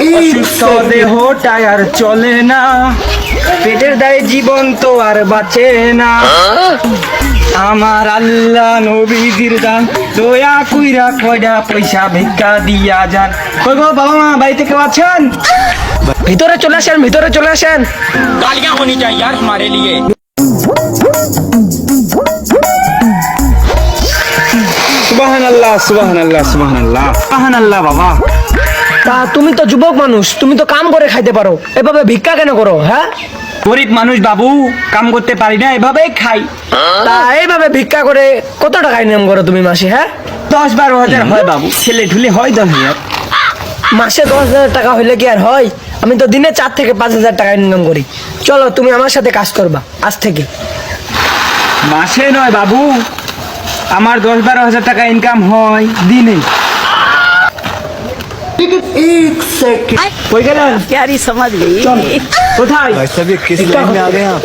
অসুস্থ দেহ টায়ার চলে না, পেটের দায়ে জীবন তো আর বাঁচে না। আমার আল্লাহ নবীজির দান, দয়া কইরা কয়টা পয়সা ভিক্ষা দিয়া যান। কই গো বাবা মা বাড়িতে কেউ আছেন? ভিতরে চলে আসেন, ভিতরে চলে আসেন। गालियां होनी चाहिए यार हमारे लिए। সুবহানাল্লাহ সুবহানাল্লাহ সুবহানাল্লাহ সুবহানাল্লাহ। বাবা তা তুমি তো যুবক মানুষ, তুমি তো কাম করে খাইতে পারো, এভাবে ভিক্ষা কেন করো? হ্যাঁ, গরিব মানুষ বাবু, কাম করতে পারি না, এভাবেই খাই। তা এইভাবে ভিক্ষা করে কত টাকা ইনকাম করো তুমি মাসে? হ্যাঁ, 10-12 হাজার হয় বাবু, ছেলে ঢুলে হয় 10,000। মাসে 10,000 টাকা হইলে কি আর হয়? আমি তো দিনে 4 থেকে 5,000 টাকা ইনকাম করি। চলো তুমি আমার সাথে কাজ করবা আজ থেকে। মাসে নয় বাবু, আমার 10-12 হাজার টাকা ইনকাম হয় দিনে। কই গেলেন? प्यारी समझ गई। চল, কোথায়? भाई साहब ये किस लाइन में आ गए आप?